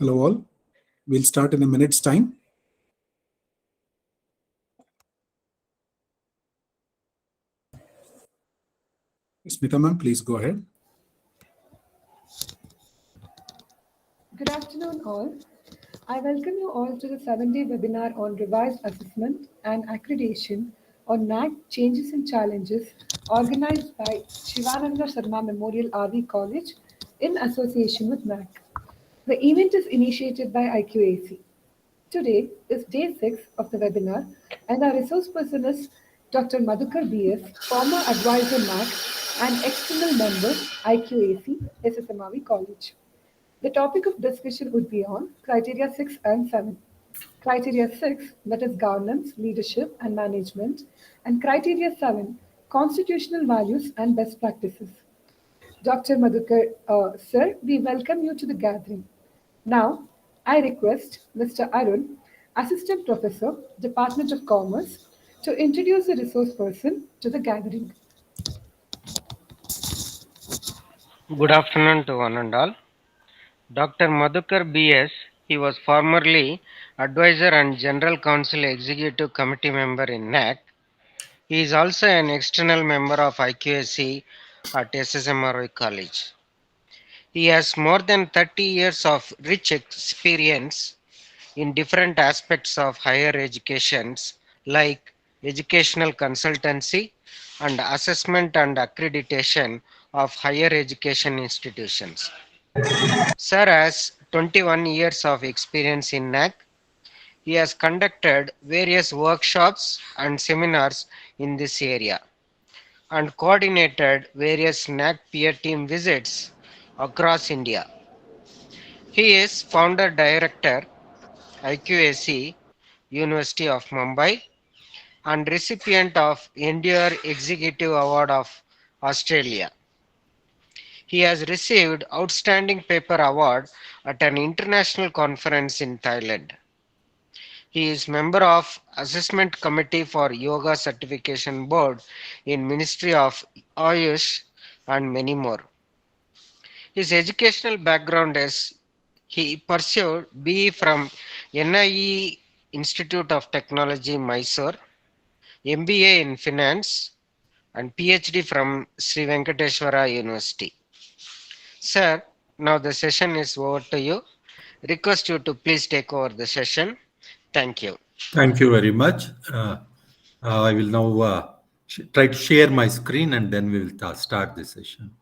Hello all. We'll start in a minute's time. Smita ma'am, please go ahead. Good afternoon all. I welcome you all to the 7-day webinar on revised assessment and accreditation on NAAC changes and challenges organized by Shivananda Sharma Memorial RV College in association with NAAC. The event is initiated by IQAC. Today is day 6 of the webinar and our resource person is Dr. Madhukar BS, former advisor NAAC and external member IQAC SSMRV College. The topic of discussion would be on criteria 6 and 7. Criteria 6, that is governance, leadership, and management, and criteria 7, constitutional values and best practices. Dr. Madhukar, sir, we welcome you to the gathering. Now, I request Mr. Arun, Assistant Professor, Department of Commerce, to introduce the resource person to the gathering. Good afternoon to one and all. Dr. Madhukar BS, he was formerly Advisor and General Counsel Executive Committee member in NAAC. He is also an external member of IQAC at SSMRV College. He has more than 30 years of rich experience in different aspects of higher educations like educational consultancy and assessment and accreditation of higher education institutions. Sir has 21 years of experience in NAAC. He has conducted various workshops and seminars in this area and coordinated various NAAC peer team visits across India. He is founder director IQAC University of Mumbai and recipient of Endure Executive Award of Australia. He has received Outstanding Paper Award at an international conference in Thailand. He is member of Assessment Committee for Yoga Certification Board in Ministry of Ayush and many more. His educational background is he pursued BE from NIE Institute of Technology, Mysore, MBA in Finance, and PhD from Sri Venkateswara University. Sir, now the session is over to you. Request you to please take over the session. Thank you. Thank you very much. I will now try to share my screen and then we will start the session.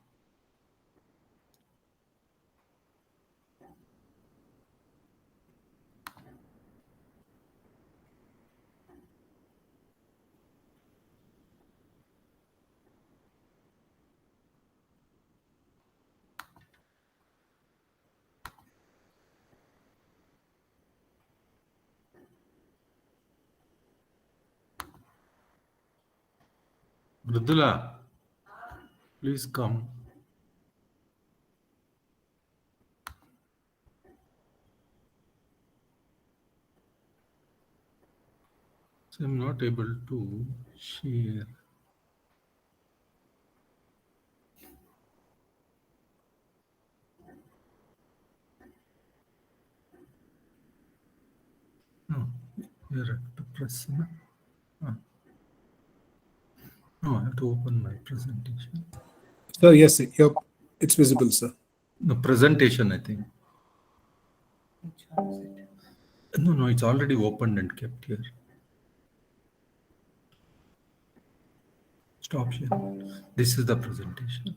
Mridula, please come. So I'm not able to share. No, you have to press. No, I have to open my presentation. Sir, yes, it's visible, sir. No, presentation, I think. No, it's already opened and kept here. Stop share. This is the presentation.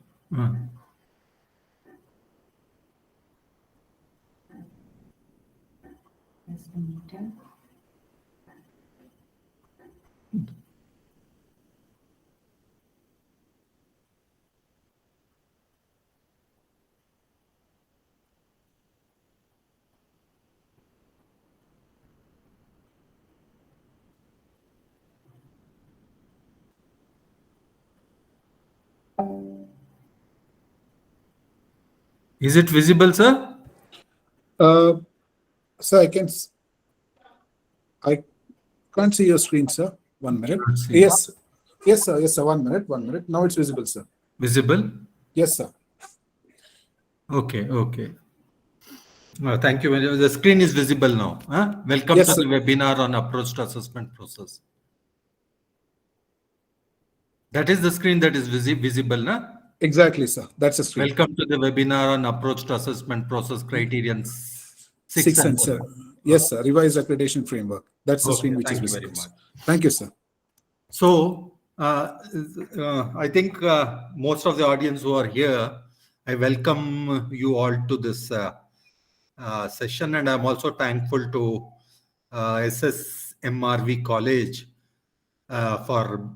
Is it visible, sir? Sir, I can't see your screen, sir. 1 minute. Yes, sir. 1 minute. Now it's visible, sir. Visible? Yes, sir. Okay. Thank you. The screen is visible now. Welcome Yes, to sir. the webinar on approach to assessment process. That is the screen that is visible. Na? Exactly, sir. That's the screen. Welcome to the webinar on approach to assessment process criterion 6 6 and and 7. 7. Yes, sir. Revised accreditation framework. That's the Okay, screen which is thank you very visible. much. Thank you, sir. So, I think most of the audience who are here, I welcome you all to this session, and I'm also thankful to SSMRV College for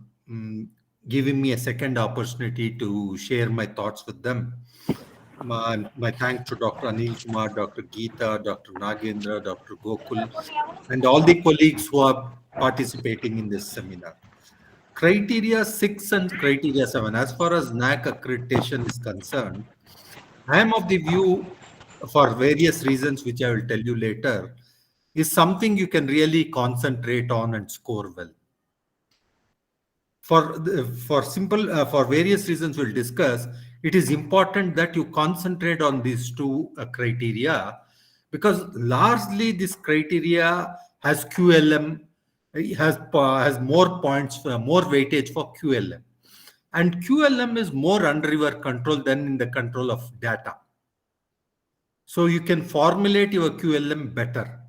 giving me a second opportunity to share my thoughts with them. My thanks to Dr. Anil Kumar, Dr. Geeta, Dr. Nagendra, Dr. Gokul, and all the colleagues who are participating in this seminar. Criteria 6 and criteria 7, as far as NAAC accreditation is concerned, I am of the view, for various reasons, which I will tell you later, is something you can really concentrate on and score well. For various reasons we'll discuss, it is important that you concentrate on these two criteria, because largely this criteria has QLM, has more points, more weightage for QLM, and QLM is more under your control than in the control of data. So you can formulate your QLM better,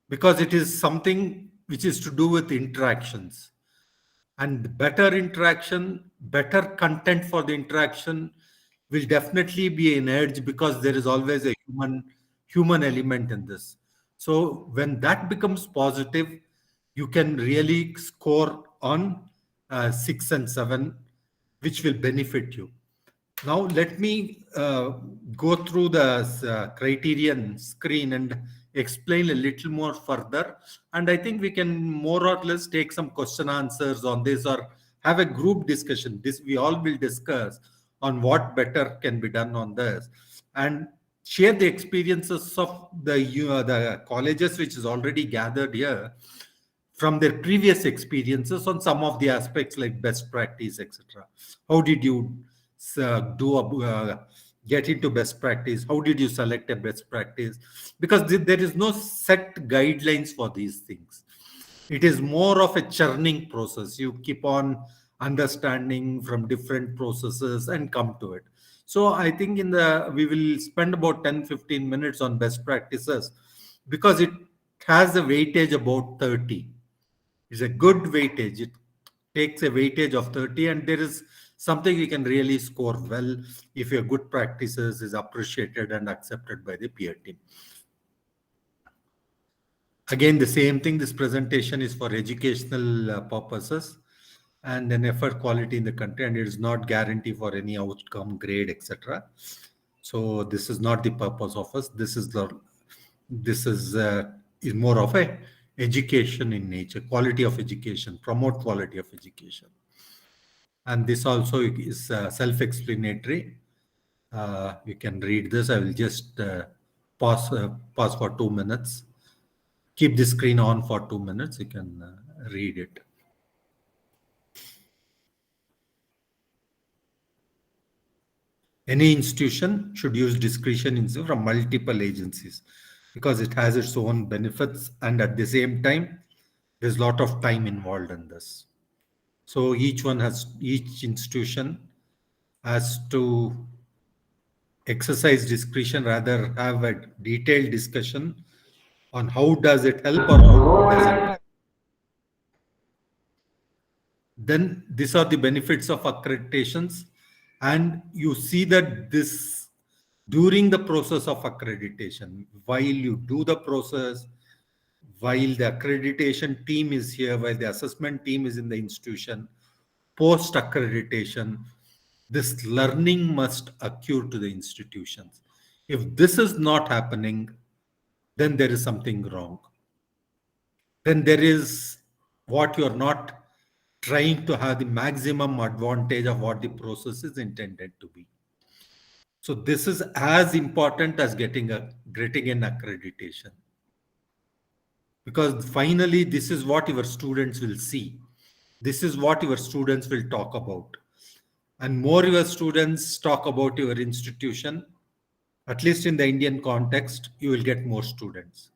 because it is something which is to do with interactions. And better interaction, better content for the interaction will definitely be an edge, because there is always a human element in this. So when that becomes positive, you can really score on 6 and 7, which will benefit you. Now let me go through the criterion screen and explain a little more further. And I think we can more or less take some question answers on this, or have a group discussion. This we all will discuss on what better can be done on this, and share the experiences of the colleges which is already gathered here from their previous experiences on some of the aspects like best practice, etc. How did you get into best practice? How did you select a best practice? Because there is no set guidelines for these things. It is more of a churning process. You keep on understanding from different processes and come to it. So I think we will spend about 10-15 minutes on best practices, because it has a weightage about 30. It's a good weightage. It takes a weightage of 30, and there is something you can really score well if your good practices is appreciated and accepted by the peer team. Again, the same thing. This presentation is for educational purposes and an effort quality in the country, and it is not guarantee for any outcome, grade, etc. So this is not the purpose of us. This is more of a education in nature, quality of education, promote quality of education. And this also is self-explanatory. You can read this. I will just pause for 2 minutes. Keep the screen on for 2 minutes. You can read it. Any institution should use discretion from multiple agencies, because it has its own benefits, and at the same time, there's a lot of time involved in this. So each institution has to exercise discretion, rather have a detailed discussion on how does it help or how does it help. Then these are the benefits of accreditations, and you see that this during the process of accreditation, while you do the process, while the accreditation team is here, while the assessment team is in the institution, post accreditation, this learning must occur to the institutions. If this is not happening, then there is something wrong. Then there is what you are not trying to have the maximum advantage of what the process is intended to be. So this is as important as getting an accreditation, because finally this is what your students will see. This is what your students will talk about. And more your students talk about your institution, At least in the Indian context, you will get more students.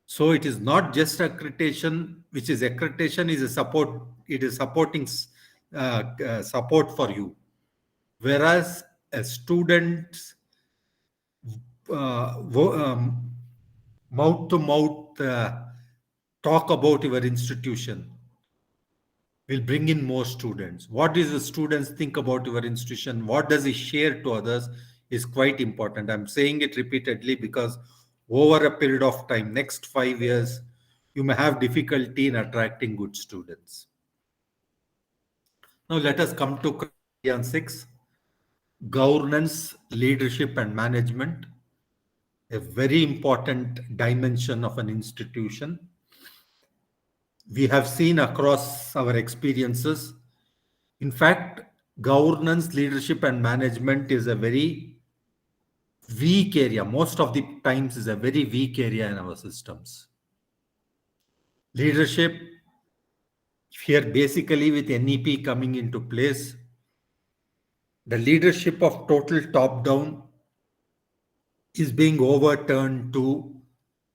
So it is not just accreditation, which is accreditation is a support, it is supporting support for you. Whereas a student's mouth to mouth talk about your institution will bring in more students. What does the students think about your institution? What does he share to others is quite important. I'm saying it repeatedly because over a period of time, next 5 years, you may have difficulty in attracting good students. Now let us come to criterion 6, governance, leadership and management, a very important dimension of an institution. We have seen across our experiences, in fact, governance, leadership, and management is a very weak area. Most of the times is a very weak area in our systems. Leadership, here basically with NEP coming into place, the leadership of total top-down is being overturned to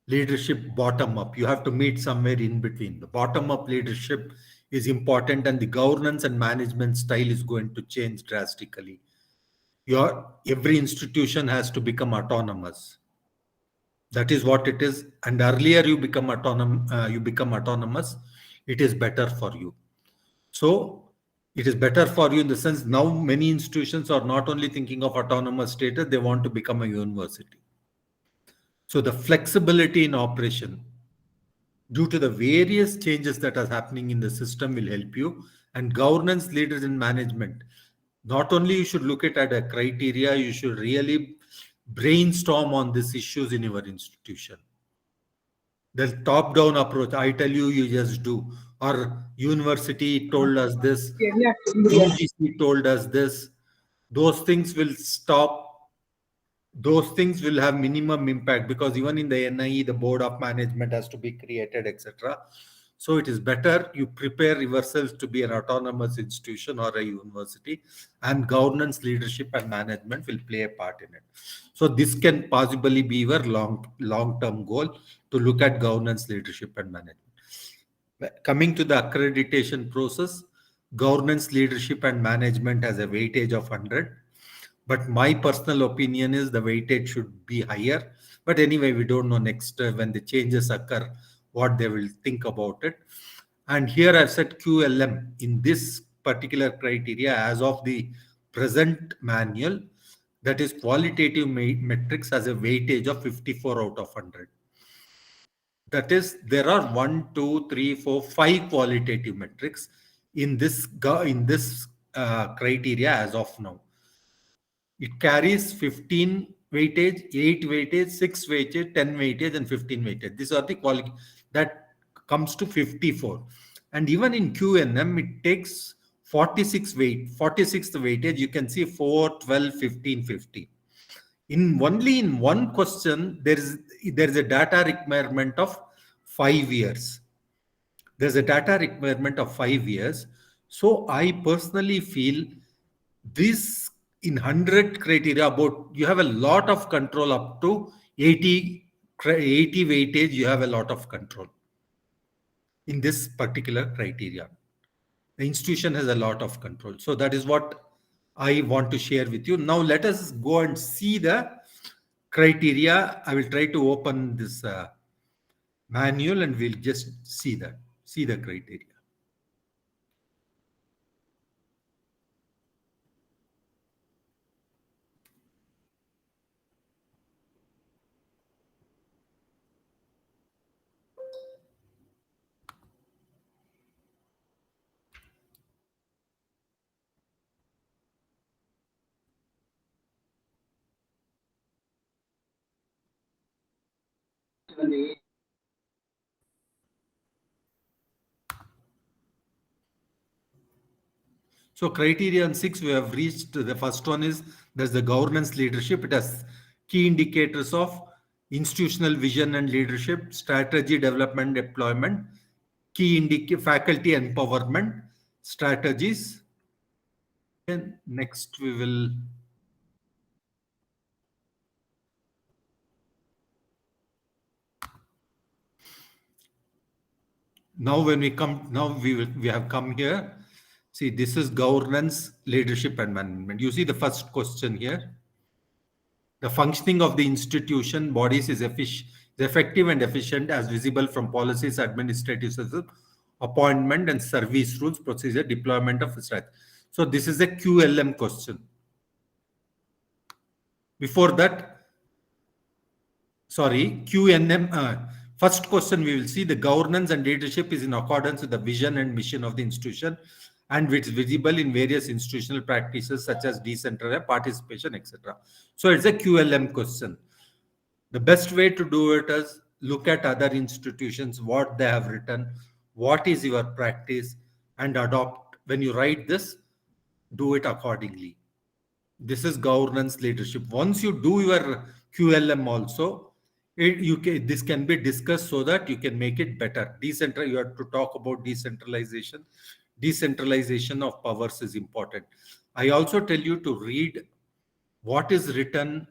leadership bottom-up. You have to meet somewhere in between. The bottom-up leadership is important and the governance and management style is going to change drastically. Every institution has to become autonomous. That is what it is. And earlier you become autonomous, it is better for you. So it is better for you in the sense now many institutions are not only thinking of autonomous status, they want to become a university. So the flexibility in operation due to the various changes that are happening in the system will help you. And governance, leaders and management, not only you should look at a criteria, you should really brainstorm on these issues in your institution. The top-down approach, I tell you, you just do. Or university told us this, UGC told us this. Those things will stop. Those things will have minimum impact because even in the NIE, the board of management has to be created, etc. So it is better you prepare yourselves to be an autonomous institution or a university, and governance, leadership, and management will play a part in it. So this can possibly be your long-term goal to look at governance, leadership, and management. Coming to the accreditation process, governance, leadership, and management has a weightage of 100. But my personal opinion is the weightage should be higher. But anyway, we don't know next when the changes occur, what they will think about it. And here I've said QLM in this particular criteria as of the present manual, that is qualitative metrics, has a weightage of 54 out of 100. That is, there are 1, 2, 3, 4, 5 qualitative metrics in this criteria as of now. It carries 15 weightage, 8 weightage, 6 weightage, 10 weightage, and 15 weightage. These are the quality that comes to 54. And even in QNM, it takes 46th weightage. You can see 4, 12, 15, 15. Only in one question, there is a data requirement of 5 years. There's a data requirement of 5 years. So I personally feel this in 100 criteria, about you have a lot of control up to 80 weightage, you have a lot of control in this particular criteria. The institution has a lot of control. So that is what I want to share with you. Now let us go and see the criteria. I will try to open this manual and we'll just see the criteria. So criterion 6, we have reached. The first one is there's the governance leadership. It has key indicators of institutional vision and leadership, strategy development, deployment, faculty empowerment, strategies. And next we will Now when we have come here. See, this is governance, leadership, and management. You see the first question here. The functioning of the institution bodies is effective and efficient as visible from policies, administrative systems, appointment and service rules, procedure, deployment of strategy. So this is a QLM question. Before that, sorry, QNM. First question we will see the governance and leadership is in accordance with the vision and mission of the institution and which is visible in various institutional practices such as decentralized participation, etc. So it's a QLM question. The best way to do it is look at other institutions, what they have written, what is your practice, and adopt. When you write this, do it accordingly. This is governance leadership. Once you do your QLM also, this can be discussed so that you can make it better. You have to talk about decentralization. Decentralization of powers is important. I also tell you to read what is written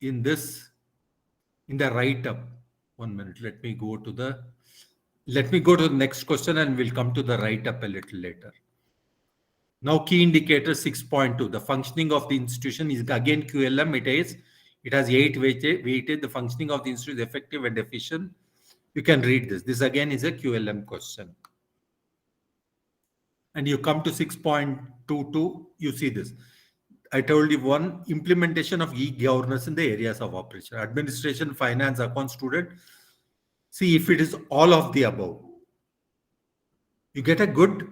in this, in the write-up. 1 minute. Let me go to the next question and we'll come to the write-up a little later. Now, key indicator 6.2. The functioning of the institution is again QLM. It has 8 weighted. The functioning of the institution is effective and efficient. You can read this. This again is a QLM question. And you come to 6.22. You see this. I told you one, implementation of e-governance in the areas of operation. Administration, finance, account, student. See if it is all of the above. You get a good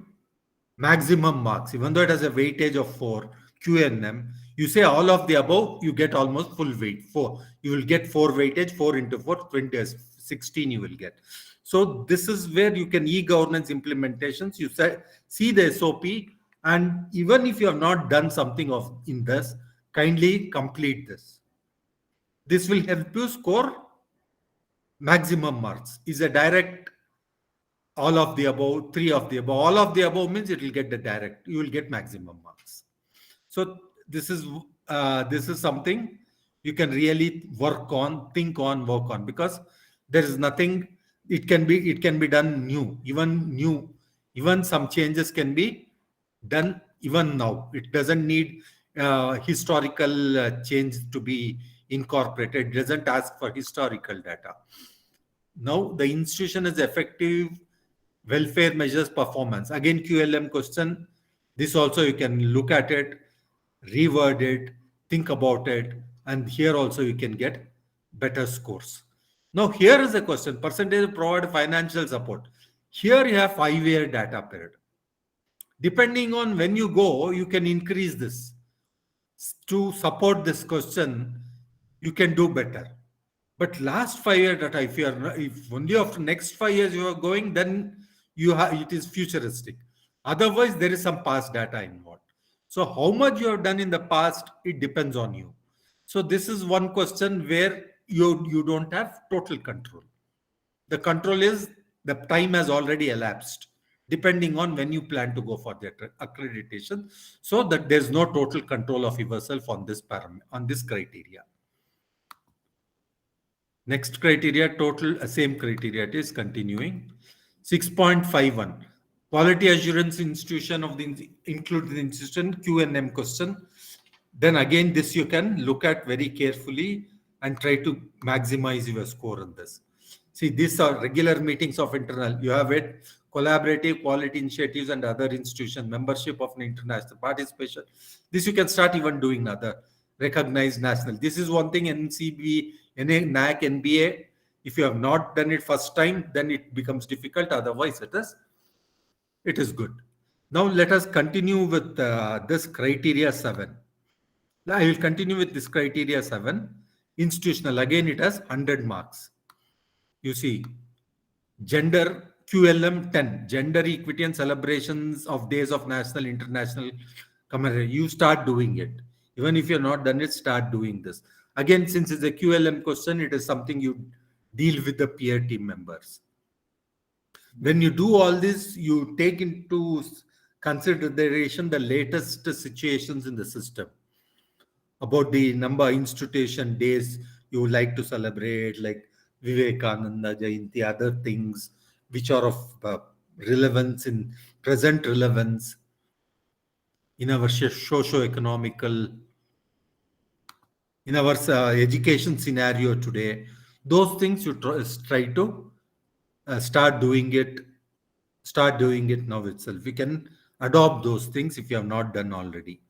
maximum marks, even though it has a weightage of 4, QNM, you say all of the above, you get almost full weight. 4. You will get 4 weightage, 4 into 4, 20, 16 you will get. So this is where you can e-governance implementations. You see the SOP, and even if you have not done something in this, kindly complete this. This will help you score maximum marks. Is a direct all of the above, 3 of the above. All of the above means it will get the direct. You will get maximum marks. So this is something you can really work on, think on, work on, because there is nothing. It can be done new. Even some changes can be done even now. It doesn't need historical change to be incorporated. It doesn't ask for historical data. Now the institution is effective welfare measures performance. Again, QLM question. This also you can look at it, reword it, think about it, and here also you can get better scores. Now here is a question, percentage provide financial support. Here you have 5-year data period. Depending on when you go, you can increase this. To support this question, you can do better. But last 5-year data, if only after next 5 years you are going, then it is futuristic. Otherwise, there is some past data involved. So how much you have done in the past, it depends on you. So this is one question where you don't have total control. The control is the time has already elapsed, depending on when you plan to go for the accreditation, so that there's no total control of yourself on this criteria. Next criteria, same criteria, it is continuing. 6.51, quality assurance institution of the included institution, QNM question. Then again, this you can look at very carefully and try to maximize your score on this. See, these are regular meetings of internal. You have it, collaborative quality initiatives and other institutions, membership of an international participation. This you can start even doing other recognized national. This is one thing, NCB, NAAC, NBA. If you have not done it first time, then it becomes difficult. Otherwise, it is good. Now let us continue with this criteria 7. I will continue with this criteria 7. Institutional, again it has 100 marks. You see, gender, QLM 10, gender equity and celebrations of days of national, international commemoration. You start doing it. Even if you're not done it, start doing this. Again, since it's a QLM question, it is something you deal with the peer team members. When you do all this, you take into consideration the latest situations in the system about the number of institution days you would like to celebrate, like Vivekananda Jayanti, other things which are of relevance in present relevance in our socio-economical, in our education scenario today. Those things you try to start doing it now itself. We can adopt those things if you have not done already.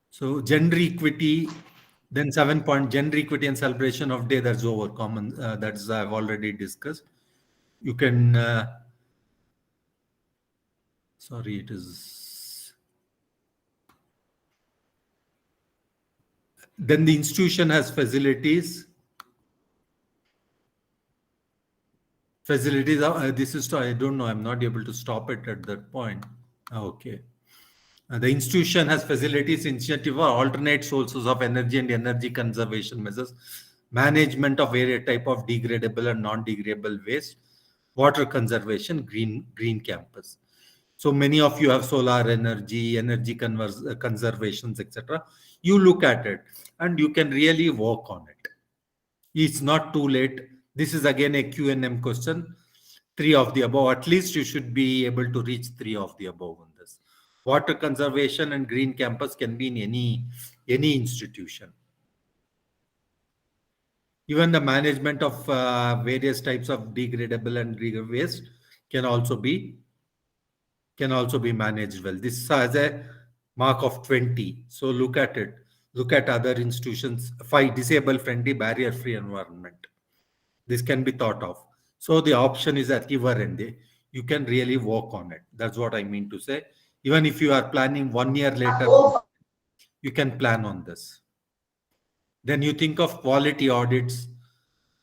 So gender equity, then 7 point gender equity and celebration of day, that's over common, that's I've already discussed. You can sorry, it is, then the institution has facilities. This is, I don't know, I'm not able to stop it at that point. Okay. The institution has facilities, initiative or alternate sources of energy and energy conservation measures, management of various type of degradable and non-degradable waste, water conservation, green campus. So many of you have solar energy, energy conservations, etc. You look at it and you can really work on it. It's not too late. This is again a Q&M question. 3 of the above. At least you should be able to reach 3 of the above on this. Water conservation and green campus can be in any institution. Even the management of various types of degradable and waste can also be managed well. This has a mark of 20. So look at it. Look at other institutions. 5, disable friendly, barrier free environment. This can be thought of. So the option is at your end. You can really work on it. That's what I mean to say. Even if you are planning 1 year later, you can plan on this. Then you think of quality audits.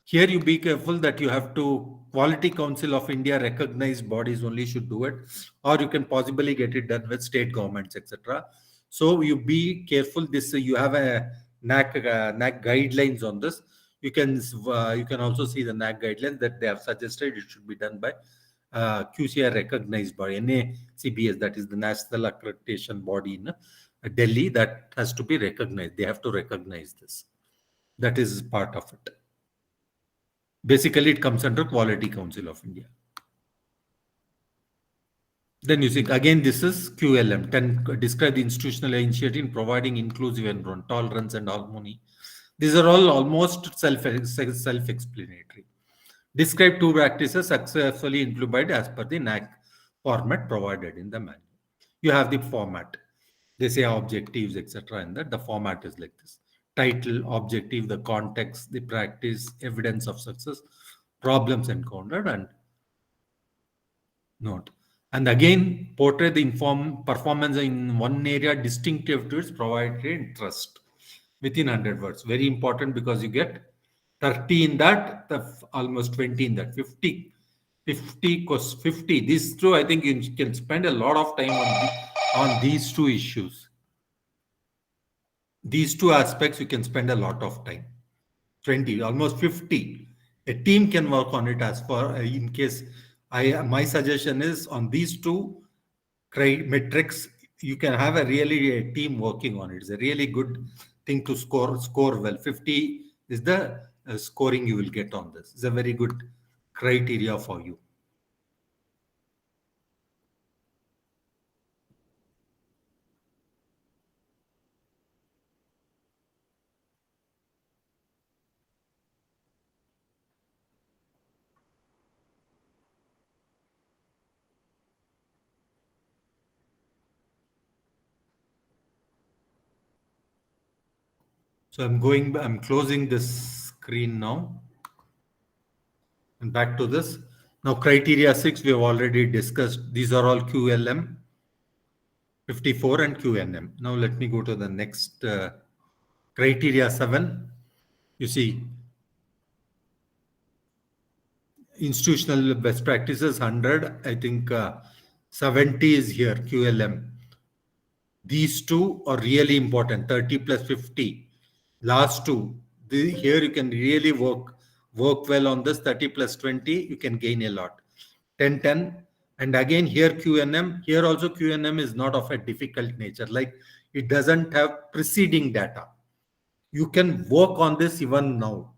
Here you be careful that you have to, Quality Council of India recognized bodies only should do it, or you can possibly get it done with state governments, etc. So you be careful. This you have a NAAC guidelines on this. You can also see the NAAC guidelines that they have suggested it should be done by QCI recognized by NAACBS, that is the National Accreditation Body in Delhi, that has to be recognized. They have to recognize this. That is part of it. Basically, it comes under Quality Council of India. Then you see, again, this is QLM. 10, describe the institutional initiative in providing inclusive environment, tolerance and harmony. These are all almost self-explanatory. Describe 2 practices successfully implemented as per the NAAC format provided in the manual. You have the format. They say objectives, etc. And that the format is like this. Title, objective, the context, the practice, evidence of success, problems encountered, and note. And again, portray the performance in one area distinctive to its proprietary interest within 100 words. Very important, because you get 30 in that, almost 20 in that, 50 course 50. This too, I think you can spend a lot of time on these 2 issues. These 2 aspects you can spend a lot of time. 20, almost 50. A team can work on it. As for in case my suggestion is on these 2 metrics, you can have a team working on it. It's a really good thing to score well. 50 is the scoring you will get on this. It's a very good criteria for you. So I'm closing this screen now. And back to this. Now, criteria 6, we have already discussed. These are all QLM, 54 and QNM. Now, let me go to the next criteria 7. You see, institutional best practices 100. I think 70 is here, QLM. These 2 are really important, 30 plus 50. Last 2, here you can really work well on this. 30 plus 20, you can gain a lot. 10-10. And again, here QNM, here also QNM is not of a difficult nature. Like it doesn't have preceding data. You can work on this even now.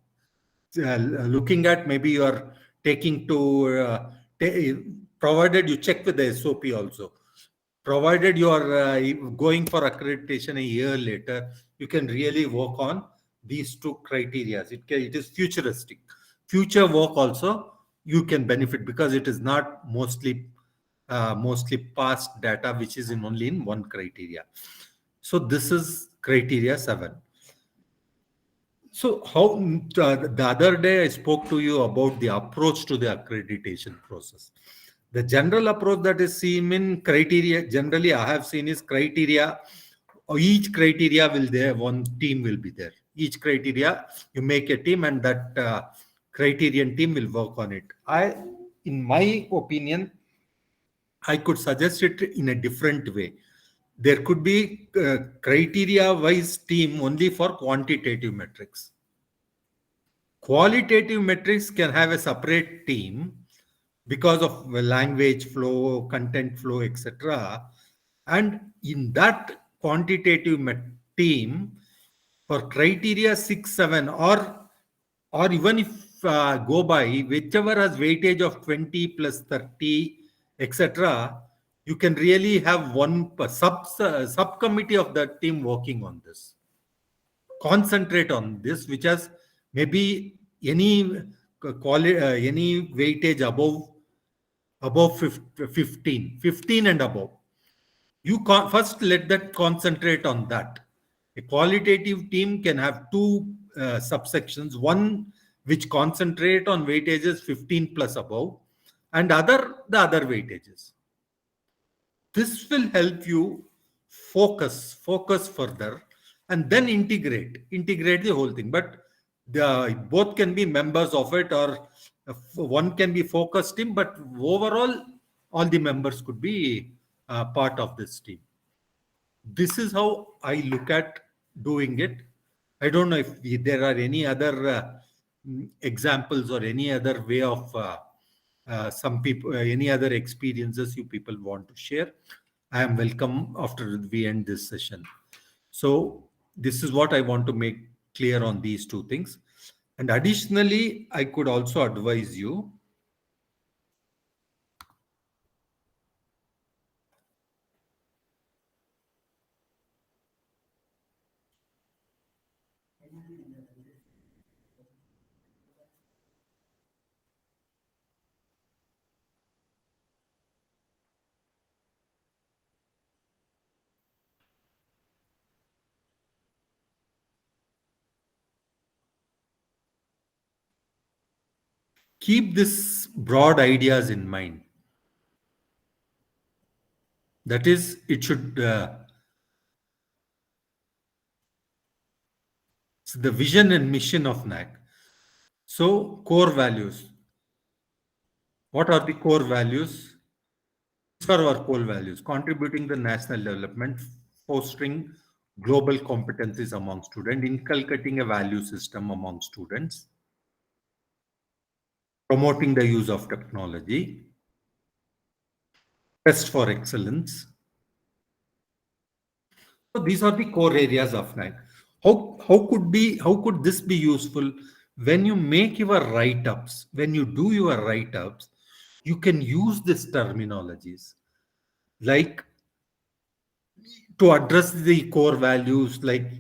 Looking at maybe you are taking to, provided you check with the SOP also. Provided you are going for accreditation a year later, you can really work on these two criteria. It is futuristic. Future work also you can benefit because it is not mostly past data, which is only in one criteria. So this is criteria 7. So how the other day I spoke to you about the approach to the accreditation process. The general approach that is seen in criteria, generally I have seen is criteria. Each criteria will there, one team will be there. Each criteria, you make a team and that criterion team will work on it. In my opinion, I could suggest it in a different way. There could be criteria-wise team only for quantitative metrics. Qualitative metrics can have a separate team because of language flow, content flow, etc. And in that quantitative team, for criteria 6, 7, or even if go by whichever has weightage of 20 plus 30, etc., you can really have one subcommittee of that team working on this. Concentrate on this, which has maybe any weightage above 15 and above. You first let that concentrate on that. A qualitative team can have two subsections, one which concentrate on weightages 15 plus above, and the other weightages. This will help you focus further and then integrate the whole thing. But both can be members of it, or one can be focused team, but overall all the members could be part of this team. This is how I look at doing it. I don't know if there are any other examples or any other way of some people, any other experiences you people want to share. I am welcome after we end this session. So this is what I want to make clear on these two things. And additionally, I could also advise you keep this broad ideas in mind. That is, it should the vision and mission of NAAC. So core values. What are the core values? These are our core values: contributing to national development, fostering global competencies among students, inculcating a value system among students, promoting the use of technology, quest for excellence. So these are the core areas of NAAC. How could this be useful when you make your write-ups? When you do your write-ups, you can use these terminologies like to address the core values, like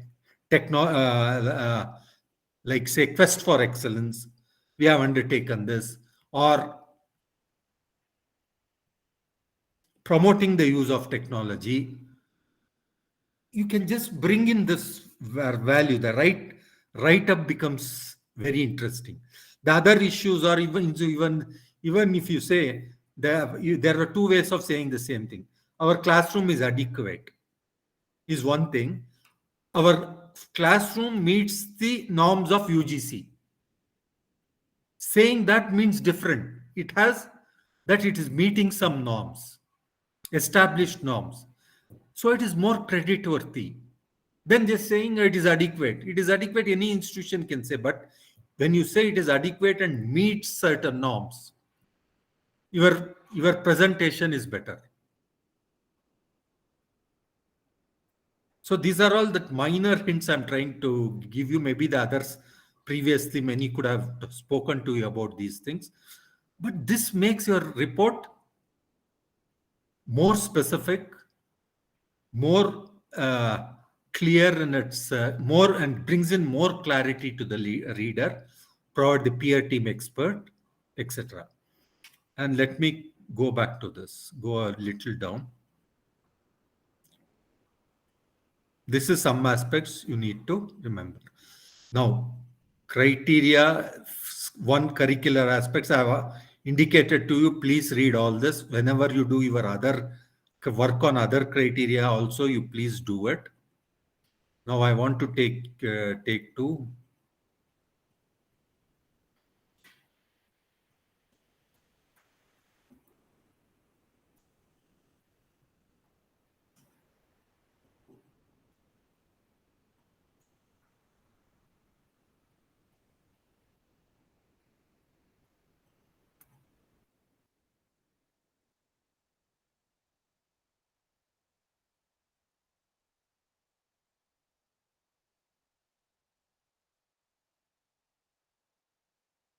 like say quest for excellence. We have undertaken this, or promoting the use of technology. You can just bring in this value. The write-up becomes very interesting. The other issues are even if you say there are two ways of saying the same thing. Our classroom is adequate is one thing. Our classroom meets the norms of UGC. Saying that means different. It is meeting some norms, established norms. So it is more credit worthy than just saying it is adequate. It is adequate, any institution can say, but when you say it is adequate and meets certain norms, your presentation is better. So these are all the minor hints I'm trying to give you. Maybe the others previously, many could have spoken to you about these things. But this makes your report more specific, more clear, and it's more and brings in more clarity to the reader, provide the peer team expert, etc. And let me go back to this, go a little down. This is some aspects you need to remember. Now, criteria, one curricular aspects I have indicated to you. Please read all this. Whenever you do your other work on other criteria also, you please do it. Now I want to take two.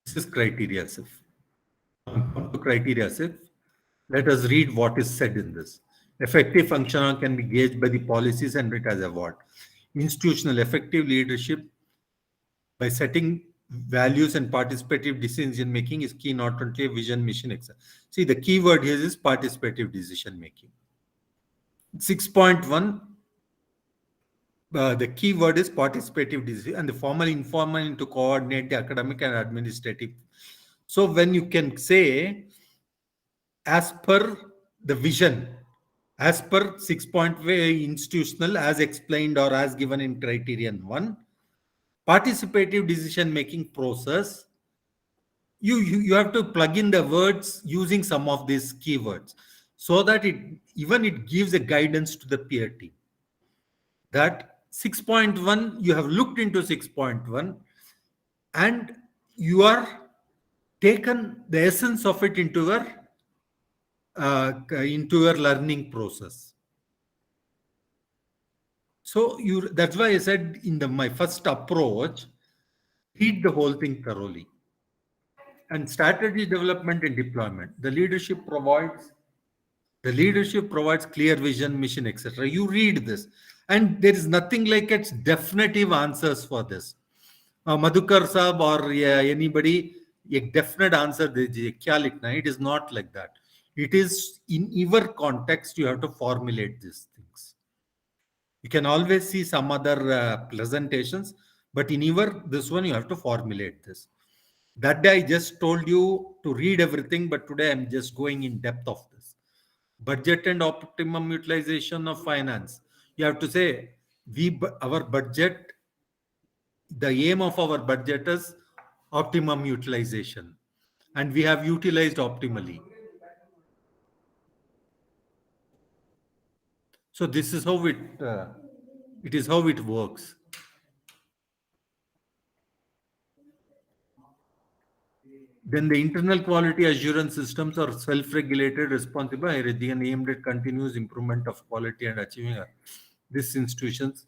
This is criteria SIF. Criteria SIF. Let us read what is said in this. Effective functioning can be gauged by the policies and it has award. Institutional effective leadership by setting values and participative decision making is key, not only vision, mission, etc. See, the key word here is participative decision making. 6.1, the key word is participative decision, and the formal, informal to coordinate the academic and administrative. So when you can say, as per the vision, as per 6-point way institutional, as explained or as given in criterion 1, participative decision making process, you have to plug in the words using some of these keywords so that it gives a guidance to the peer team. That 6.1, you have looked into 6.1 and you are taken the essence of it into your learning process. So that's why I said in my first approach, read the whole thing thoroughly. And strategy development and deployment. The leadership provides clear vision, mission, etc. You read this, and there is nothing like its definitive answers for this. Madhukar Saab or anybody, a definite answer, it is not like that. It is in your context, you have to formulate these things. You can always see some other presentations, but in this one, you have to formulate this. That day I just told you to read everything, but today I'm just going in depth of this. Budget and optimum utilization of finance. You have to say, our budget, the aim of our budget is optimum utilization. And we have utilized optimally. So this is how it is how it works. Then the internal quality assurance systems are self-regulated, responsible, and aimed at continuous improvement of quality and achieving these institutions.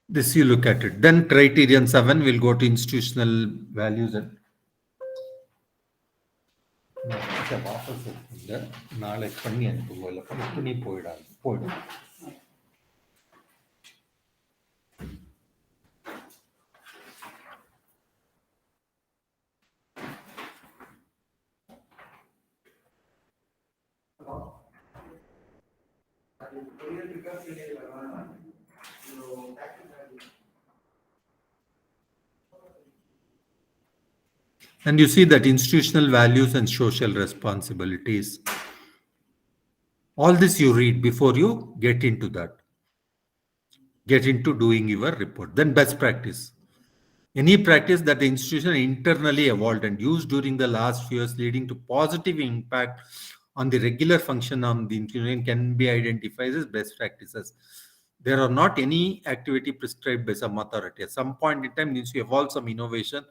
This you look at it. Then criterion 7 will go to institutional values and and you see that institutional values and social responsibilities. All this you read before you get into that. Get into doing your report. Then best practice. Any practice that the institution internally evolved and used during the last few years leading to positive impact on the regular function of the institution can be identified as best practices. There are not any activity prescribed by some authority. At some point in time needs to evolve some innovation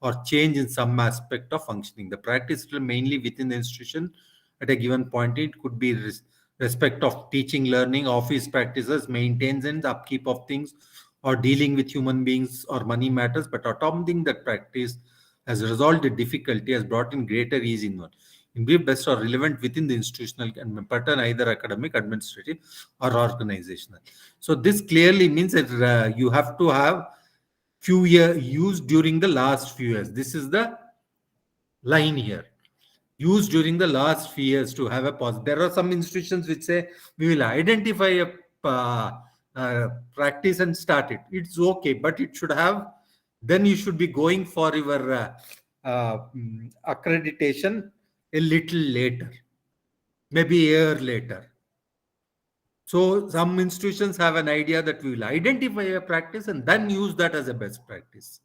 or change in some aspect of functioning. The practice will mainly within the institution at a given point. It could be respect of teaching, learning, office practices, maintenance and upkeep of things, or dealing with human beings or money matters. But automating that practice has resolved the difficulty, has brought in greater ease in one. In brief, best or relevant within the institutional pattern, either academic, administrative, or organizational. So this clearly means that you have to have few years used during the last few years. This is the line here. Used during the last few years to have a pause. There are some institutions which say we will identify a practice and start it. It's okay, but it should have. Then you should be going for your accreditation a little later, maybe a year later. So some institutions have an idea that we will identify a practice and then use that as a best practice.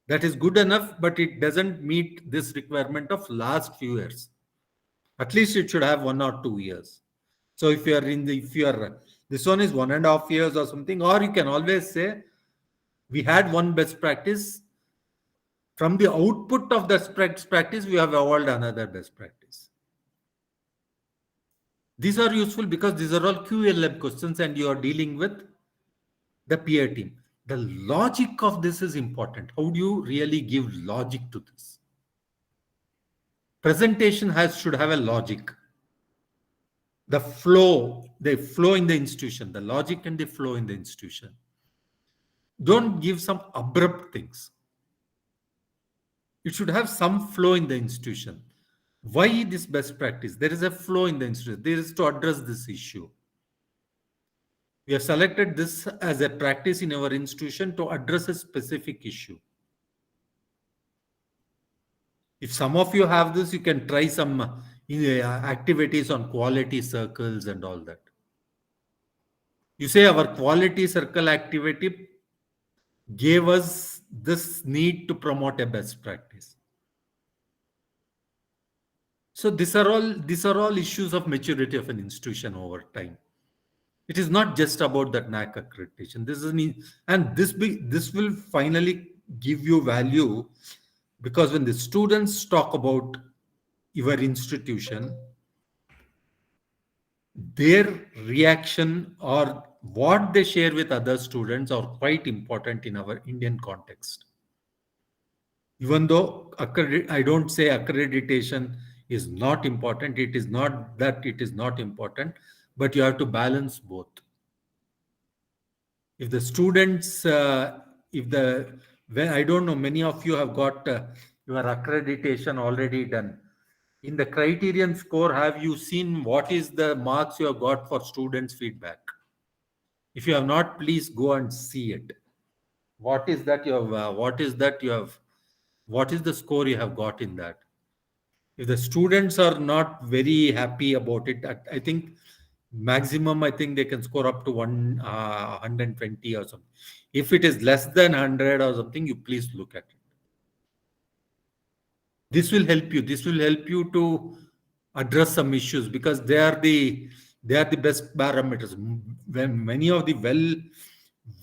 That is good enough, but it doesn't meet this requirement of last few years. At least it should have 1 or 2 years. So if this one is 1.5 years or something, or you can always say, we had one best practice. From the output of the practice, we have evolved another best practice. These are useful because these are all QLM questions and you are dealing with the peer team. The logic of this is important. How do you really give logic to this? Presentation should have a logic. The flow in the institution, the logic and the flow in the institution. Don't give some abrupt things. It should have some flow in the institution. Why this best practice? There is a flow in the institution. There is to address this issue. We have selected this as a practice in our institution to address a specific issue. If some of you have this, you can try some activities on quality circles and all that. You say our quality circle activity gave us this need to promote a best practice. So these are all issues of maturity of an institution over time. It is not just about that NAAC accreditation. This will finally give you value, because when the students talk about your institution, their reaction or what they share with other students are quite important in our Indian context. Even though I don't say accreditation is not important, it is not that it is not important, but you have to balance both. If the students, I don't know, many of you have got your accreditation already done. In the criterion score, have you seen what is the marks you have got for students' feedback? If you have not, please go and see it. What is that you have? What is the score you have got in that? If the students are not very happy about it, I think maximum, I think they can score up to 120 or something. If it is less than 100 or something, you please look at it. This will help you. This will help you to address some issues, because they are the best parameters. When many of the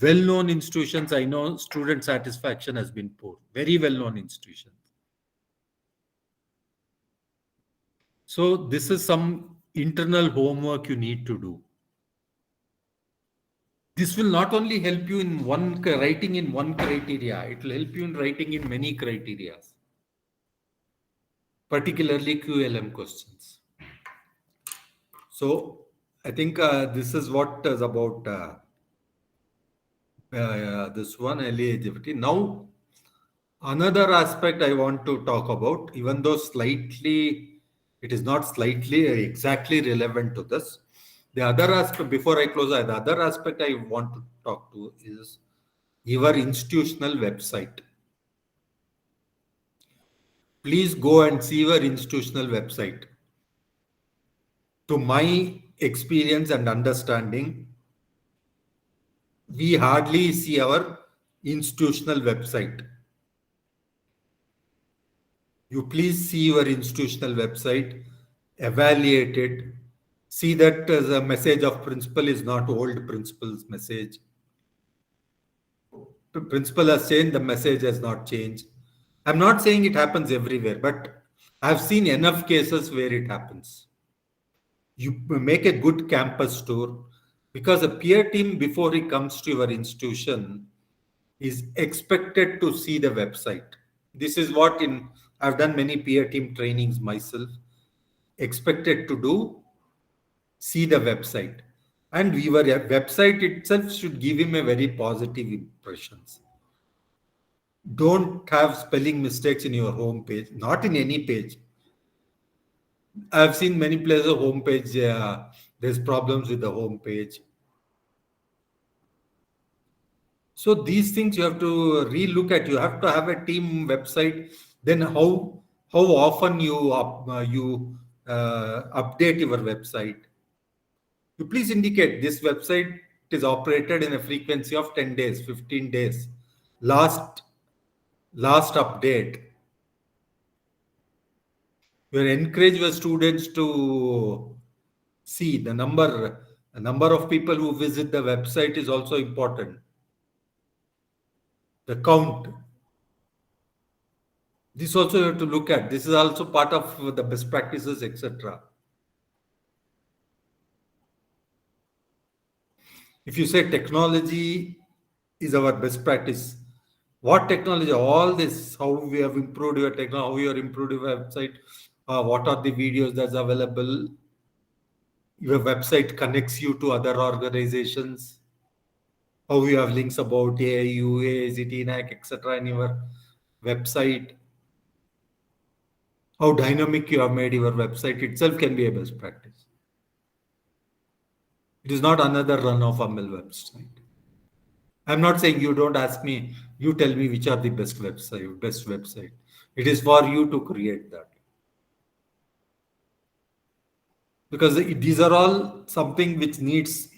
well-known institutions, I know student satisfaction has been poor. Very well-known institutions. So this is some internal homework you need to do. This will not only help you in writing in one criteria, it will help you in writing in many criteria, particularly QLM questions. So I think this is what is about this one, eligibility. Now, another aspect I want to talk about, even though it is not slightly exactly relevant to this. The other aspect, before I close, the other aspect I want to talk to is your institutional website. Please go and see your institutional website. To my experience and understanding, we hardly see our institutional website. You please see your institutional website, evaluate it, See that the message of principal is not old principal's message. The principal has changed, the message has not changed. I'm not saying it happens everywhere, but I've seen enough cases where it happens. You make a good campus tour because a peer team, before he comes to your institution, is expected to see the website. This is what I've done many peer team trainings myself. Expected to do, see the website. And your website itself should give him a very positive impressions. Don't have spelling mistakes in your home page, not in any page. I've seen many places home page, there's problems with the home page. So these things you have to relook at. You have to have a team website. Then how often you update your website. You please indicate this website is operated in a frequency of 10 days, 15 days. Last update. You encourage your students to see the number of people who visit the website is also important. The count. This also you have to look at. This is also part of the best practices, etc. If you say technology is our best practice, what technology? All this, how we have improved your technology, how you have improved your website, what are the videos that's available? Your website connects you to other organizations. How you have links about AIU, AICT, NAAC, etc. in your website. How dynamic you have made your website itself can be a best practice. It is not another run-of-the-mill website. I'm not saying you don't ask me, you tell me which are the best website. It is for you to create that. Because these are all something which needs,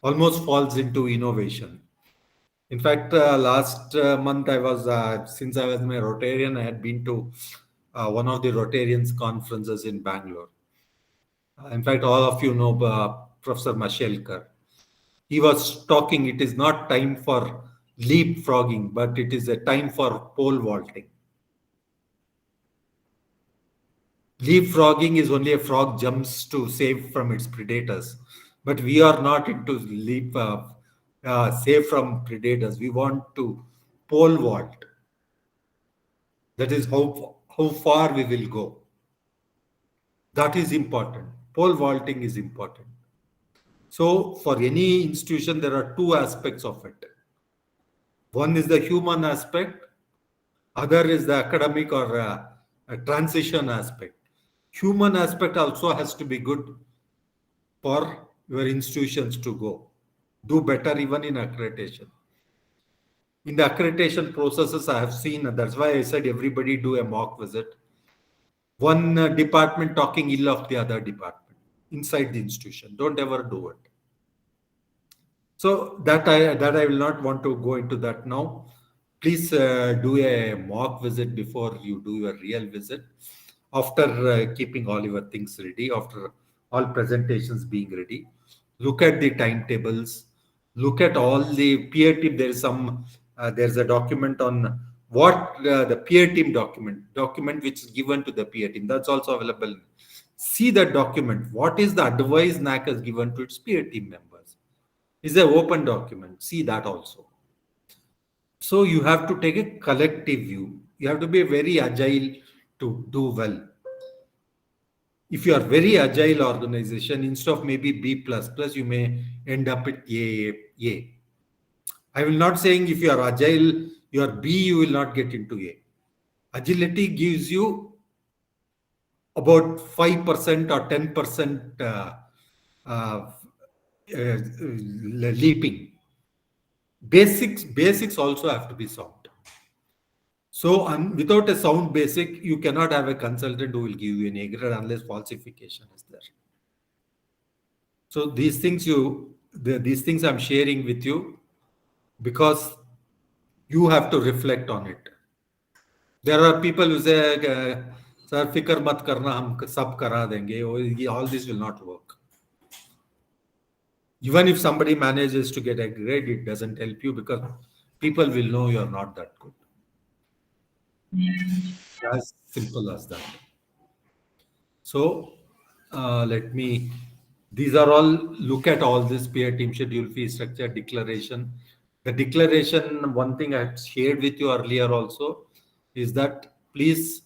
almost falls into innovation. In fact, last month I was, since I was my Rotarian, I had been to one of the Rotarians conferences in Bangalore. In fact, all of you know Professor Mashelkar. He was talking, it is not time for leapfrogging, but it is a time for pole vaulting. Leapfrogging is only a frog jumps to save from its predators. But we are not into save from predators. We want to pole vault. That is how far we will go. That is important. Pole vaulting is important. So for any institution, there are two aspects of it. One is the human aspect. Other is the academic or a transition aspect. Human aspect also has to be good for your institutions to go. Do better even in accreditation. In the accreditation processes, I have seen, that's why I said everybody do a mock visit. One department talking ill of the other department inside the institution. Don't ever do it. So that I will not want to go into that now. Please do a mock visit before you do your real visit. After keeping all your things ready, after all presentations being ready, look at the timetables, look at all the peer team. There's a document on what the peer team document which is given to the peer team. That's also available. See that document. What is the advice NAAC has given to its peer team members? Is an open document. See that also. So you have to take a collective view. You have to be very agile to do well. If you are very agile organization, instead of maybe B++, you may end up at A. I will not saying if you are agile, you are B, you will not get into A. Agility gives you about 5% or 10% leaping. Basics also have to be sound. So without a sound basic, you cannot have a consultant who will give you an A grade unless falsification is there. So these things I'm sharing with you because you have to reflect on it. There are people who say, "Sir, fikr mat karna, hum sab kara denge." All this will not work. Even if somebody manages to get a grade, it doesn't help you because people will know you're not that good. As simple as that. So let me, these are all, look at all this peer team schedule, fee structure, declaration. The declaration, one thing I had shared with you earlier also is that please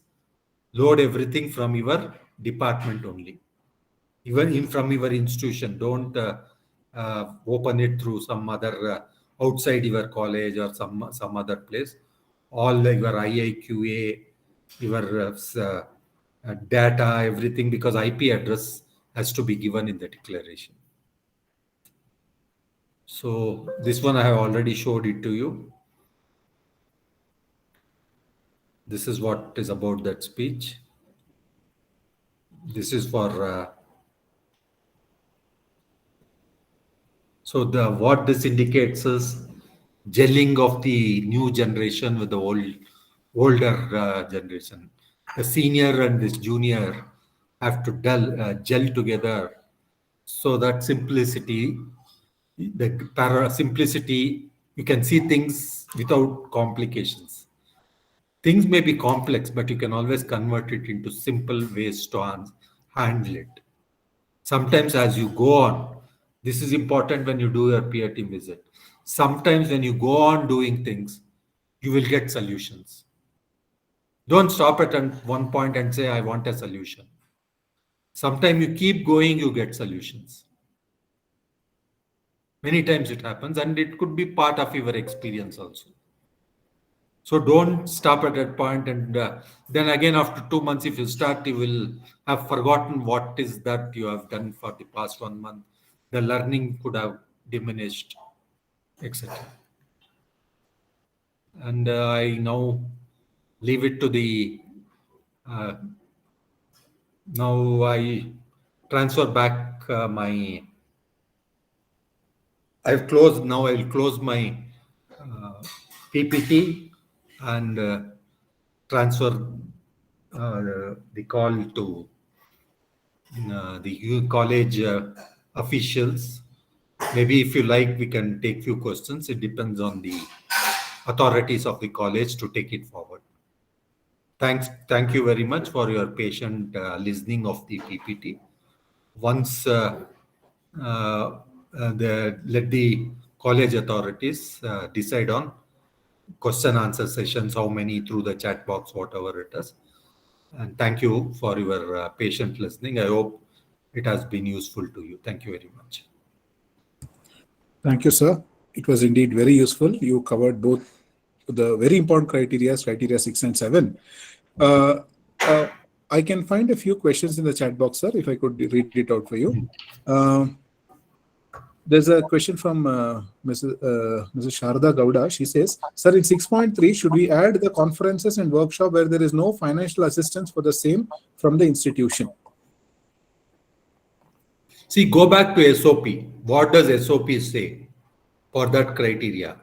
load everything from your department only, even in from your institution. Don't open it through some other outside your college or some other place. All your IIQA, your data, everything, because IP address has to be given in the declaration. So this one I have already showed it to you. This is what is about that speech. This is for so the what this indicates is gelling of the new generation with the older generation. The senior and this junior have to gel together so that simplicity, simplicity, you can see things without complications. Things may be complex, but you can always convert it into simple ways to handle it. Sometimes as you go on, this is important when you do your peer team visit. Sometimes when you go on doing things, you will get solutions. Don't stop at one point and say, I want a solution. Sometimes you keep going, you get solutions. Many times it happens, and it could be part of your experience also. So don't stop at that point, and then again after 2 months, if you start, you will have forgotten what is that you have done for the past 1 month. The learning could have diminished, etc. And I now leave it to the. Now I transfer back my. I've closed. Now I will close my PPT and transfer the call to the college officials. Maybe if you like, we can take few questions. It depends on the authorities of the college to take it forward. Thank you very much for your patient listening of the PPT. Once let the college authorities decide on question answer sessions, how many through the chat box, whatever it is. And thank you for your patient listening. I hope it has been useful to you. Thank you very much. Thank you, sir. It was indeed very useful. You covered both the very important criteria 6 and 7. I can find a few questions in the chat box, sir, if I could read it out for you. There's a question from Mrs. Sharda Gowda. She says, sir, in 6.3, should we add the conferences and workshop where there is no financial assistance for the same from the institution? See, go back to SOP. What does SOP say for that criteria?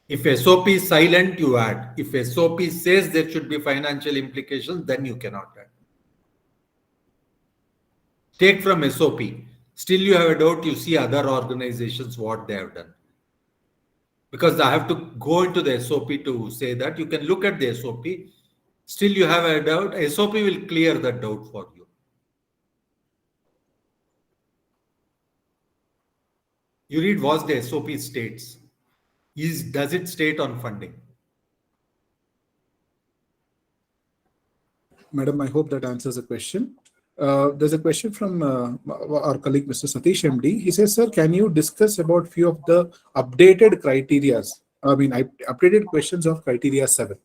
If SOP is silent, you add. If SOP says there should be financial implications, then you cannot add. Take from SOP. Still you have a doubt, you see other organizations, what they have done. Because I have to go into the SOP to say that. You can look at the SOP. Still you have a doubt, SOP will clear that doubt for you. You read what the SOP states. Does it state on funding? Madam, I hope that answers the question. There's a question from our colleague, Mr. Satish MD. He says, sir, can you discuss about few of the updated criteria? Updated questions of criteria 7.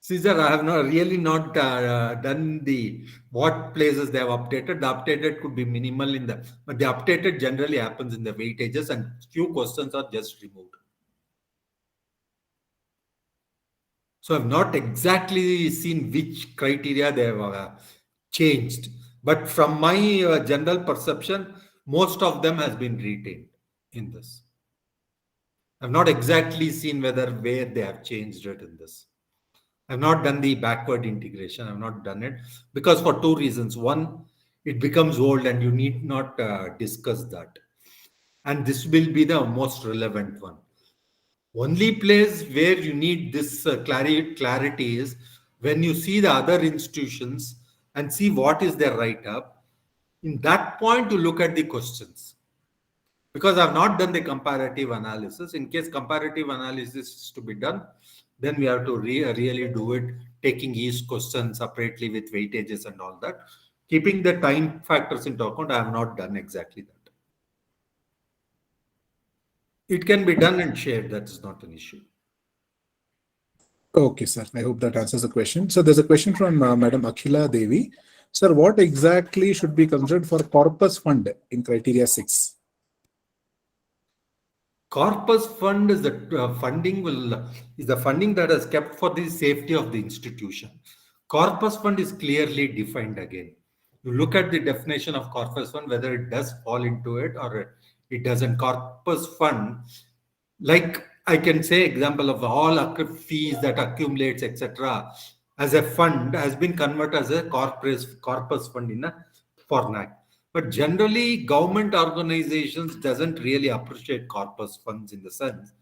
Caesar, I have not done the what places they have updated. The updated could be minimal but the updated generally happens in the weightages, and few questions are just removed. So I've not exactly seen which criteria they have changed, but from my general perception, most of them has been retained in this. I've not exactly seen where they have changed it in this. I've not done the backward integration. I've not done it because for two reasons. One, it becomes old and you need not discuss that. And this will be the most relevant one. Only place where you need this clarity is when you see the other institutions and see what is their write up. In that point, you look at the questions. Because I've not done the comparative analysis. In case comparative analysis is to be done, then we have to really do it, taking each question separately with weightages and all that. Keeping the time factors into account, I have not done exactly that. It can be done and shared. That is not an issue. Okay, sir. I hope that answers the question. So there's a question from Madam Akhila Devi. Sir, what exactly should be considered for corpus fund in criteria 6? Corpus fund is the is the funding that is kept for the safety of the institution. Corpus fund is clearly defined again. You look at the definition of corpus fund, whether it does fall into it or it doesn't. Corpus fund, like I can say, example of all fees that accumulates, etc., as a fund has been converted as a corpus fund in a for NAAC. But generally, government organizations doesn't really appreciate corpus funds in the sense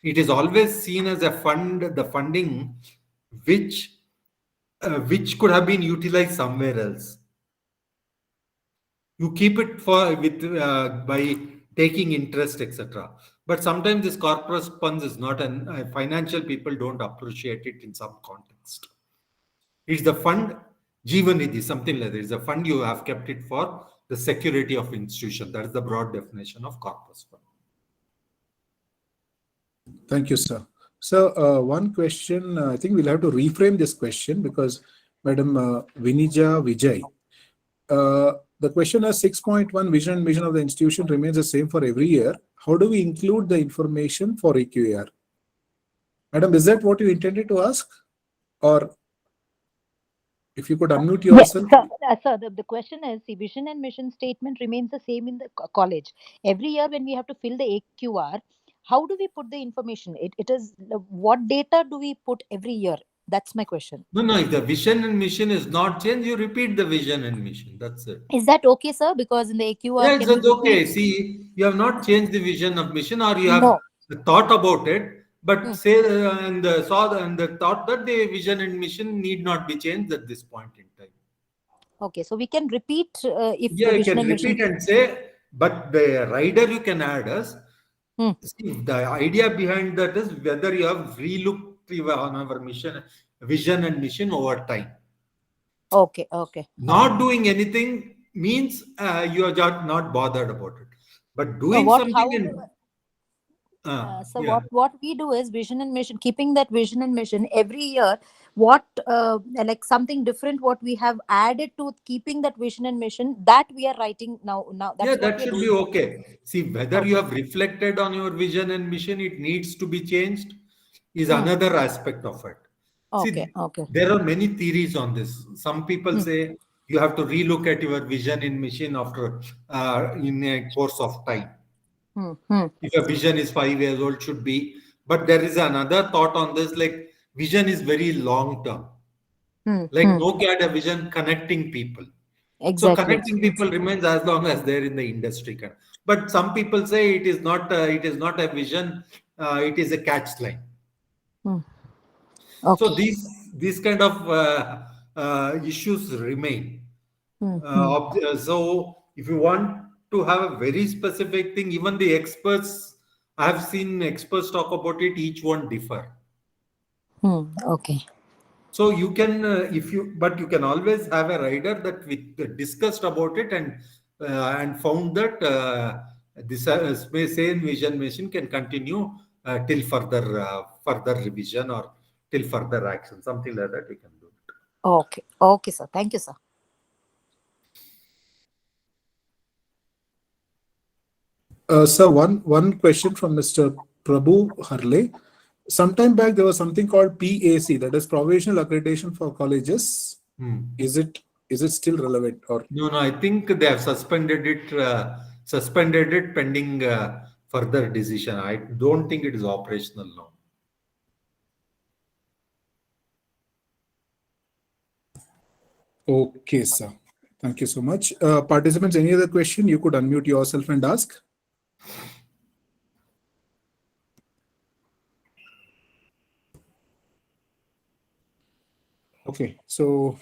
it is always seen as a fund, the funding which which could have been utilized somewhere else. You keep it for with by taking interest, etc. But sometimes this corpus funds is not, and financial people don't appreciate it in some context. It's the fund, Jeevanidhi, something like that. It's a fund you have kept it for the security of institution. That is the broad definition of corpus fund. Thank you, sir. So one question, I think we'll have to reframe this question because Madam Vinija Vijay, the question is 6.1 vision and mission of the institution remains the same for every year. How do we include the information for EQAR? Madam, is that what you intended to ask? Or if you could unmute yourself. Yes, sir, the question is the vision and mission statement remains the same in the college. Every year when we have to fill the AQR, how do we put the information? It is what data do we put every year? That's my question. No, if the vision and mission is not changed, you repeat the vision and mission. That's it. Is that okay, sir? Because in the AQR, Yes, that's okay. See, you have not changed the vision of mission, or you have thought about it, but say and the thought that the vision and mission need not be changed at this point in time. Okay, so we can repeat if yeah, the you vision can and repeat mission. and say, but the rider you can add us. See, the idea behind that is whether you have relooked on our mission, vision and mission over time. Okay. Not doing anything means you are just not bothered about it. But doing what we do is vision and mission, keeping that vision and mission every year. What like something different? What we have added to keeping that vision and mission that we are writing now. That's that should be okay. See, whether you have reflected on your vision and mission, it needs to be changed, is another aspect of it. Okay. There are many theories on this. Some people say you have to relook at your vision and mission after in a course of time. If your vision is 5 years old, should be. But there is another thought on this, like vision is very long term. Like Nokia had a vision connecting people. Exactly. So connecting people remains as long as they're in the industry. But some people say it is not a vision, it is a catch line. Okay. So these kind of issues remain. So if you want to have a very specific thing, even the experts, I have seen experts talk about it, each one differ. Okay. So you can, but you can always have a rider that we discussed about it and found that this same vision mission can continue till further revision or till further action, something like that. We can do it. Okay, sir. Thank you, sir. Sir, one question from Mr. Prabhu Harle. Sometime back, there was something called PAC, that is Provisional Accreditation for Colleges. Is it still relevant? Or no, I think they have suspended it pending further decision. I don't think it is operational now. Okay, sir. Thank you so much. Participants, any other question? You could unmute yourself and ask. Okay, so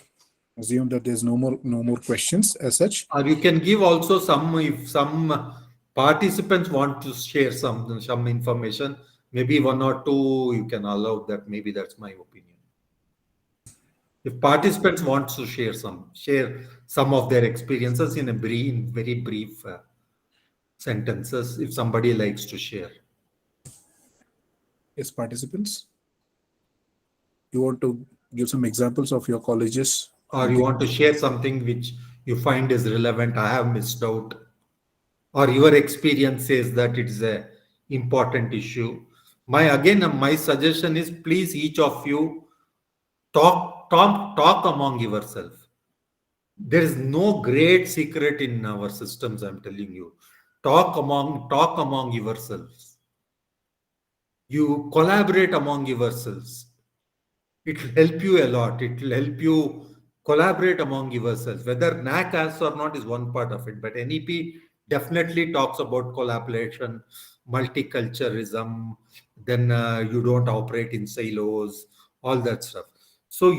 assume that there's no more questions as such. Or you can give also some, if some participants want to share some information, maybe one or two you can allow that. Maybe that's my opinion. If participants want to share some of their experiences in very brief sentences, if somebody likes to share. Yes, participants, you want to give some examples of your colleges? Or you want to share something which you find is relevant, I have missed out, or your experience says that it is a important issue. My suggestion is, please, each of you talk among yourself. There is no great secret in our systems, I'm telling you. Talk among yourselves. You collaborate among yourselves. It will help you a lot. It will help you collaborate among yourselves. Whether NAAC has or not is one part of it, but NEP definitely talks about collaboration, multiculturalism, then you don't operate in silos, all that stuff. So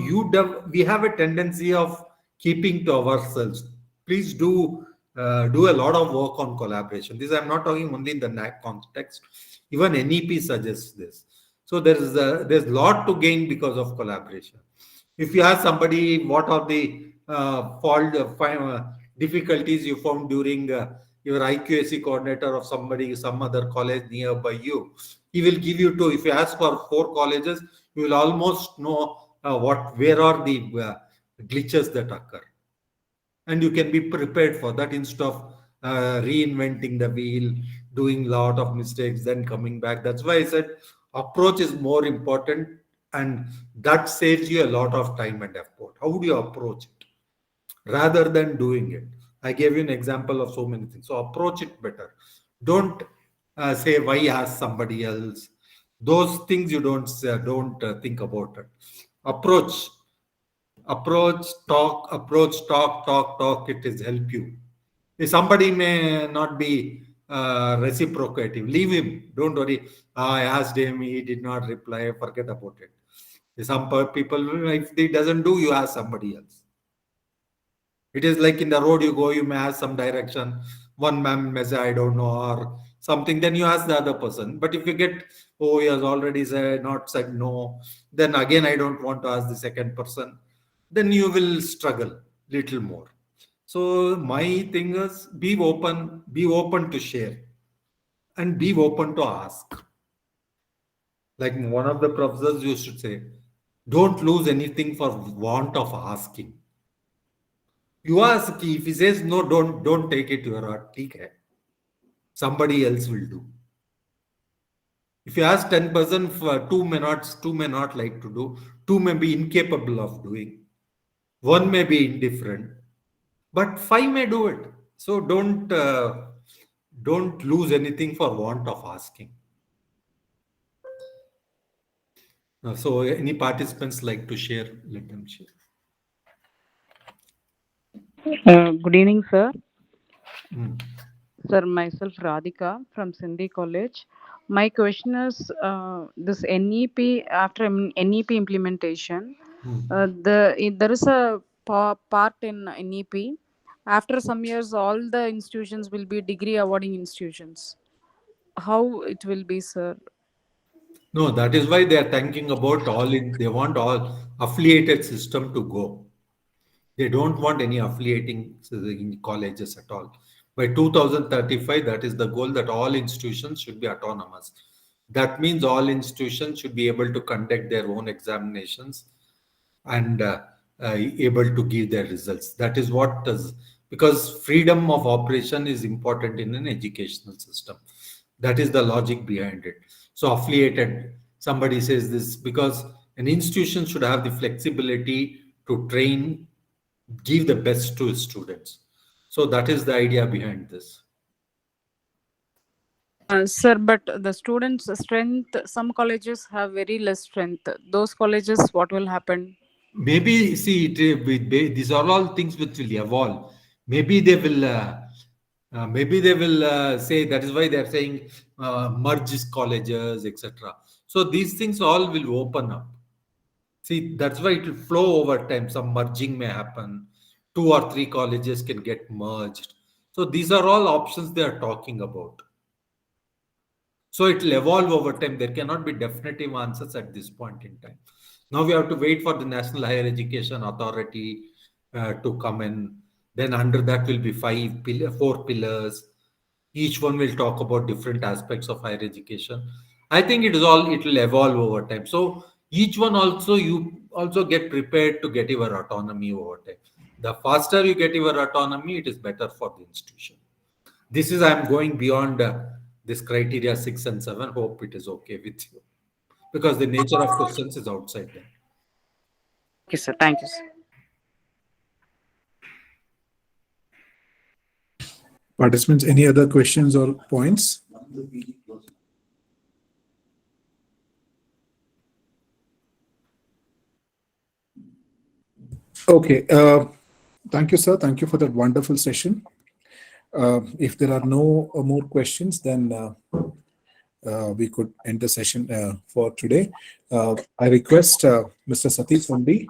we have a tendency of keeping to ourselves. Please do a lot of work on collaboration. This I'm not talking only in the NAAC context. Even NEP suggests this. So there's lot to gain because of collaboration. If you ask somebody what are the difficulties you found during your IQAC coordinator of some other college nearby you, he will give you two. If you ask for 4 colleges, you will almost know where are the glitches that occur, and you can be prepared for that instead of reinventing the wheel, doing lot of mistakes, then coming back. That's why I said approach is more important, and that saves you a lot of time and effort. How do you approach it rather than doing it? I gave you an example of so many things. So approach it better. Don't say why ask somebody else. Those things you don't think about it. Approach, talk. It is help you. If somebody may not be reciprocative, leave him. Don't worry. I asked him, he did not reply. Forget about it. Some people, if he doesn't do, you ask somebody else. It is like in the road you go, you may ask some direction. One man may say, I don't know, or something. Then you ask the other person. But if you get, oh, he has already not said no, then again, I don't want to ask the second person. Then you will struggle little more. So my thing is be open to share, and be open to ask. Like one of the professors used to say, don't lose anything for want of asking. You ask, if he says no, don't take it to your heart. Okay. Somebody else will do. If you ask 10%, for two may not like to do, two may be incapable of doing, one may be indifferent, but 5 may do it. So don't lose anything for want of asking. So any participants like to share, let them share. Good evening, sir. Mm. Sir, myself Radhika from Sindhi College. My question is this NEP, after NEP implementation, there is a part in NEP. After some years, all the institutions will be degree awarding institutions. How it will be, sir? No, that is why they are thinking about they want all affiliated system to go. They don't want any affiliating in colleges at all. By 2035, that is the goal, that all institutions should be autonomous. That means all institutions should be able to conduct their own examinations and able to give their results. That is what does, because freedom of operation is important in an educational system. That is the logic behind it. So affiliated, somebody says this because an institution should have the flexibility to train, give the best to its students. So that is the idea behind this. Sir, but the students' strength, some colleges have very less strength. Those colleges, what will happen? maybe see these are all things which will evolve. Maybe they will. Maybe they will say that is why they are saying merge colleges, etc. So these things all will open up. See, that's why it will flow over time. Some merging may happen. 2 or 3 colleges can get merged. So these are all options they are talking about. So it will evolve over time. There cannot be definitive answers at this point in time. Now we have to wait for the National Higher Education Authority to come in. Then under that will be 4 pillars. Each one will talk about different aspects of higher education. I think it will evolve over time. So each one also you also get prepared to get your autonomy over time. The faster you get your autonomy, it is better for the institution. This is I'm going beyond this criteria 6 and 7. Hope it is okay with you because the nature of questions is outside them. Okay, sir. Thank you, sir. Participants, any other questions or points? Okay. Thank you, sir. Thank you for that wonderful session. If there are no more questions, then we could end the session for today. I request Mr. Satish Mandi,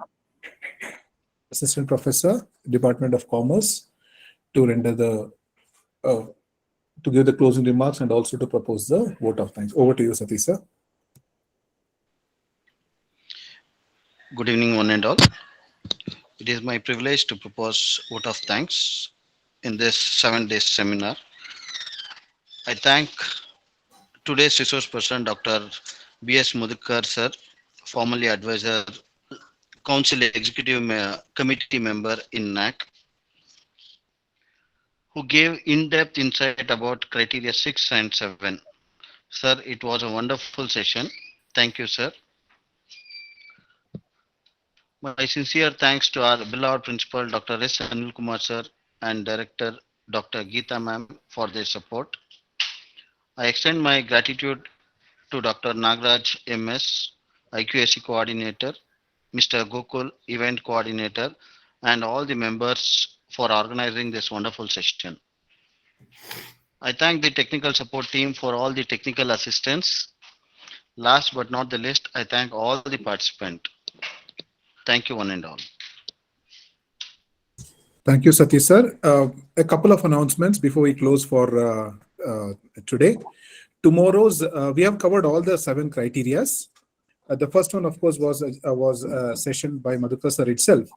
Assistant Professor, Department of Commerce, to render the to give the closing remarks and also to propose the vote of thanks. Over to you, Satish, sir. Good evening, one and all. It is my privilege to propose vote of thanks in this 7-day seminar. I thank today's resource person, Dr. B.S. Madhukar, sir, formerly advisor, council executive committee member in NAAC, who gave in-depth insight about criteria 6 and 7. Sir, it was a wonderful session. Thank you, sir. My sincere thanks to our beloved principal, Dr. S. Anil Kumar, sir, and director, Dr. Geeta ma'am, for their support. I extend my gratitude to Dr. Nagraj MS, IQAC coordinator, Mr. Gokul, event coordinator, and all the members for organizing this wonderful session. I thank the technical support team for all the technical assistance. Last but not the least, I thank all the participants. Thank you, one and all. Thank you, Satish, sir. A couple of announcements before we close for today. Tomorrow's, we have covered all the 7 criterias. The first one, of course, was a session by Madhukar sir itself.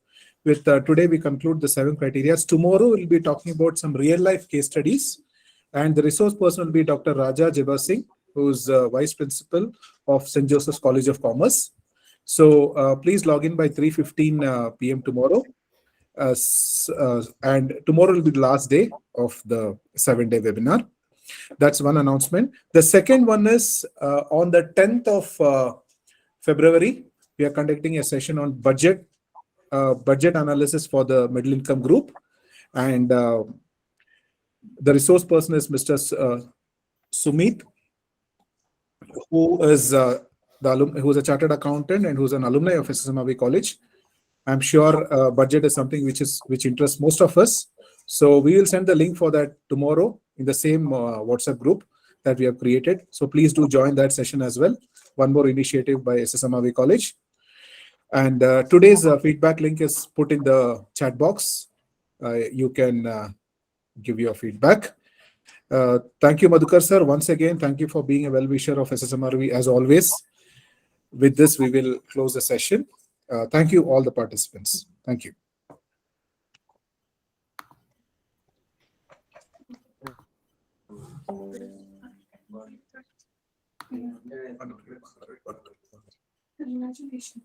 With today, we conclude the 7 criteria. Tomorrow, we'll be talking about some real-life case studies. And the resource person will be Dr. Raja Jibbar Singh, who's Vice Principal of St. Joseph's College of Commerce. So please log in by 3:15 p.m. tomorrow. And tomorrow will be the last day of the 7-day webinar. That's one announcement. The second one is on the 10th of February, we are conducting a session on budget analysis for the middle income group. And the resource person is Mr. Sumit, who is who's a chartered accountant and who's an alumni of SSMRV College. I'm sure budget is something which interests most of us. So we will send the link for that tomorrow in the same WhatsApp group that we have created. So please do join that session as well. One more initiative by SSMRV College. And today's feedback link is put in the chat box. You can give your feedback. Thank you, Madhukar sir. Once again, thank you for being a well-wisher of SSMRV as always. With this, we will close the session. Thank you, all the participants. Thank you. Congratulations.